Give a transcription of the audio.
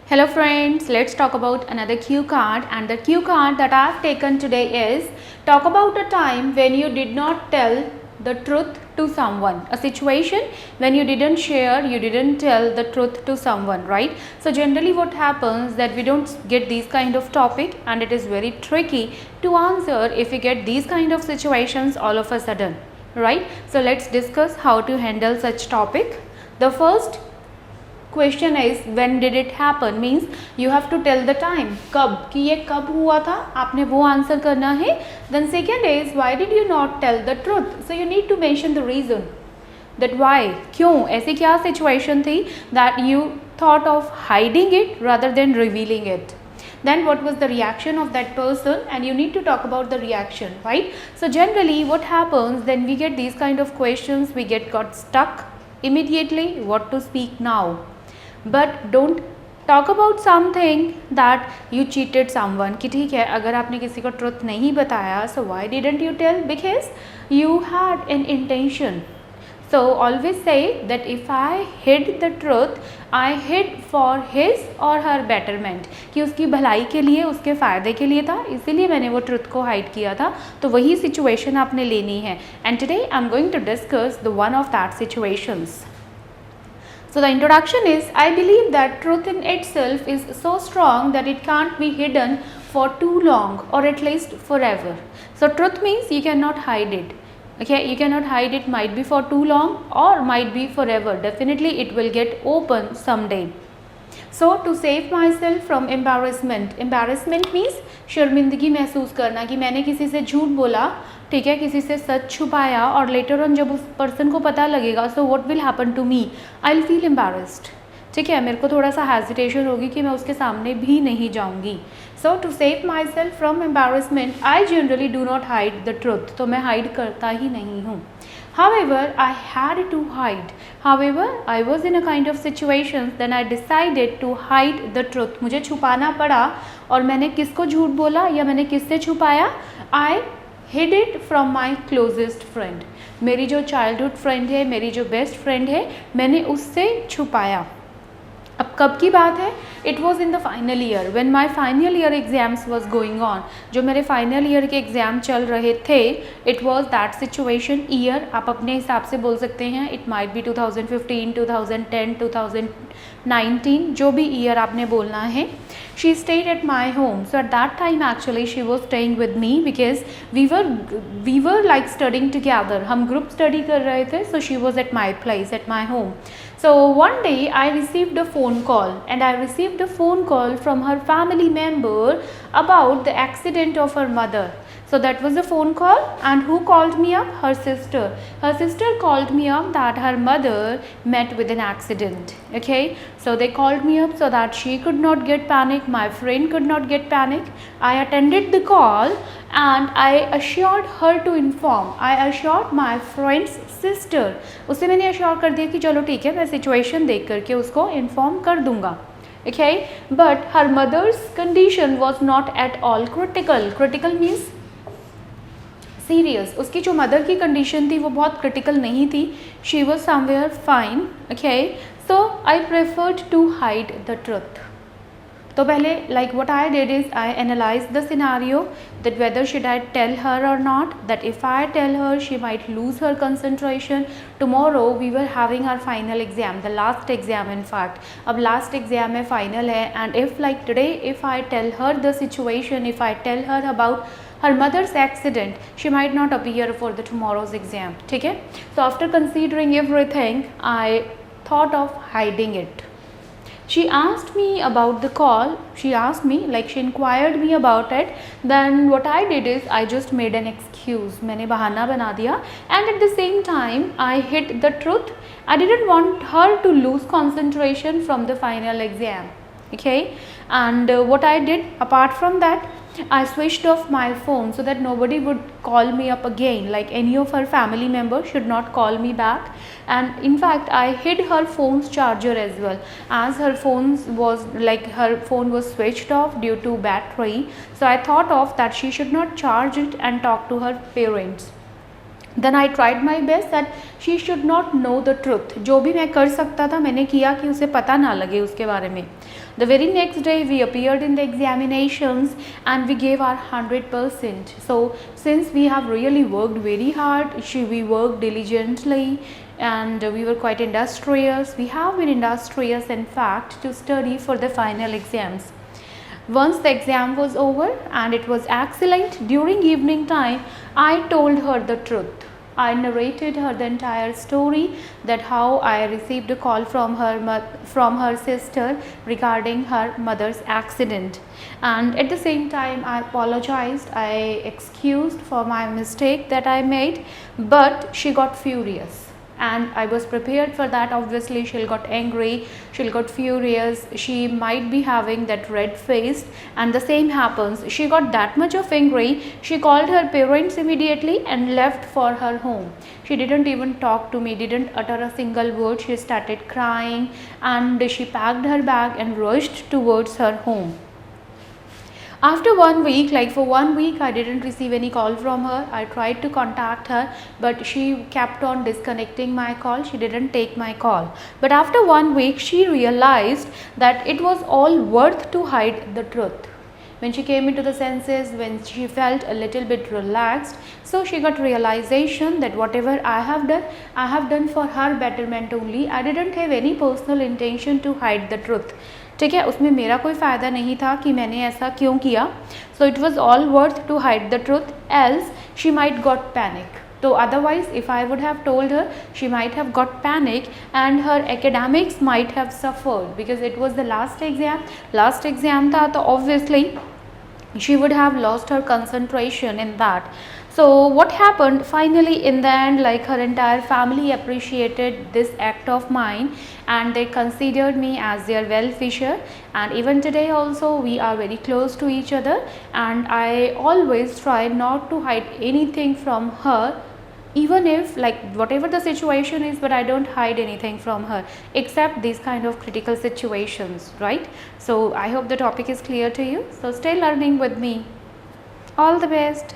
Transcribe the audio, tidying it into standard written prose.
Hello friends, let's talk about another cue card, and the cue card that I have taken today is talk about a time when you did not tell the truth to someone, a situation when you didn't share, you didn't tell the truth to someone, right? So generally what happens that we don't get these kind of topic, and it is very tricky to answer if we get these kind of situations all of a sudden, right? So let's discuss how to handle such topic. The first question is when did it happen means you have to tell the time, कब कि ये कब हुआ था, आपने वो answer करना है. Then second is why did you not tell the truth, so you need to mention the reason that why, क्यों, ऐसी क्या सिचुएशन थी that you thought of hiding it rather than revealing it. Then what was the reaction of that person, and you need to talk about the reaction, right? So generally what happens then we get these kind of questions, we got stuck immediately, what to speak now. But don't talk about something that you cheated someone कि ठीक है अगर आपने किसी को truth नहीं बताया, so why didn't you tell, because you had an intention. So always say that if I hid the truth, I hid for his or her betterment, कि उसकी भलाई के लिए, उसके फ़ायदे के लिए था, इसीलिए मैंने वो ट्रुथ को हाइड किया था. तो वही सिचुएशन आपने लेनी है. And today I am going to discuss the one of that situations. So the introduction is, I believe that truth in itself is so strong that it can't be hidden for too long, or at least forever. So truth means you cannot hide it. Okay, you cannot hide it, might be for too long or might be forever. Definitely it will get open someday. So to save myself from embarrassment, embarrassment means शर्मिंदगी महसूस करना कि मैंने किसी से झूठ बोला, ठीक है, किसी से सच छुपाया, और लेटर ऑन जब उस पर्सन को पता लगेगा, so what will happen to me, I will feel embarrassed. ठीक है, मेरे को थोड़ा सा हेजिटेशन होगी कि मैं उसके सामने भी नहीं जाऊंगी. So to save myself from embarrassment I generally do not hide the truth, तो मैं हाइड करता ही नहीं हूँ. However, I had to hide. However, I was in a kind of situation, then I decided to hide the truth. मुझे छुपाना पड़ा, और मैंने किसको झूठ बोला या मैंने किससे छुपाया? I hid it from my closest friend. मेरी जो childhood friend है, मेरी जो best friend है, मैंने उससे छुपाया. अब कब की बात है? It was in the final year, when my final year exams was going on. जो मेरे फाइनल ईयर के एग्ज़ाम चल रहे थे, it was that situation. Year आप अपने हिसाब से बोल सकते हैं, इट माइट बी 2015, 2010, 2019, जो भी ईयर आपने बोलना है. She stayed at my home. So at that time actually she was staying with me, because we were like studying together, हम ग्रुप स्टडी कर रहे थे. So she was at my place, at my home. So one day I received a phone call, and I received a phone call from her family member about the accident of her mother. So that was a phone call, and who called me up? Her sister. Her sister called me up that her mother met with an accident. Okay, so they called me up so that she could not get panic, my friend could not get panic. I attended the call and I assured her to inform. I assured my friend's sister. उससे मैंने assure कर दिया कि चलो ठीक है, मैं situation देख करके उसको inform कर दूँगा. Okay, but her mother's condition was not at all critical. Critical means serious. उसकी जो मदर की कंडीशन थी वो बहुत क्रिटिकल नहीं थी. She was somewhere fine. Okay, so I preferred to hide the truth. तो पहले like what I did is I analyse the scenario that whether should I tell her और not, that if I tell her she might lose her concentration. Tomorrow we were having our final exam, the last exam in fact. अब last exam में final है, and if like today if I tell her the situation, if I tell her about her mother's accident, she might not appear for the tomorrow's exam. ठीक है, so after considering everything I thought of hiding it. She asked me about the call, she asked me like she inquired me about it. Then what I did is I just made an excuse, मैंने बहाना बना दिया, and at the same time I hid the truth. I didn't want her to lose concentration from the final exam. Okay, and what I did apart from that, I switched off my phone so that nobody would call me up again, like any of her family members should not call me back. And in fact I hid her phone's charger as well, as her phone was switched off due to battery. So I thought of that she should not charge it and talk to her parents. Then I tried my best that she should not know the truth. जो भी मैं कर सकता था मैंने किया कि उसे पता ना लगे उसके बारे में. The very next day we appeared in the examinations and we gave our 100%. So since we have really worked very hard, we worked diligently and we were quite industrious. We have been industrious in fact to study for the final exams. Once the exam was over and it was excellent, during evening time I told her the truth. I narrated her the entire story, that how I received a call from her sister regarding her mother's accident, and at the same time I apologized, I excused for my mistake that I made, but she got furious. And I was prepared for that. Obviously she'll got angry, she'll got furious, she might be having that red face, and the same happens. She got that much of angry, she called her parents immediately and left for her home. She didn't even talk to me, didn't utter a single word. She started crying and she packed her bag and rushed towards her home. After 1 week, like for 1 week I didn't receive any call from her. I tried to contact her, but she kept on disconnecting my call. She didn't take my call. But after 1 week she realized that it was all worth to hide the truth. When she came into the senses, when she felt a little bit relaxed, so she got realization that whatever I have done for her betterment only. I didn't have any personal intention to hide the truth. ठीक है, उसमें मेरा कोई फ़ायदा नहीं था कि मैंने ऐसा क्यों किया. So it was all worth to hide the truth, else she might got panic. तो otherwise if I would have told her, she might have got panic and her academics might have suffered, because it was the last exam था, तो obviously she would have lost her concentration in that. So what happened finally in the end, like her entire family appreciated this act of mine and they considered me as their well-wisher, and even today also we are very close to each other, and I always try not to hide anything from her, even if like whatever the situation is, but I don't hide anything from her except these kind of critical situations, right? So I hope the topic is clear to you. So stay learning with me. All the best.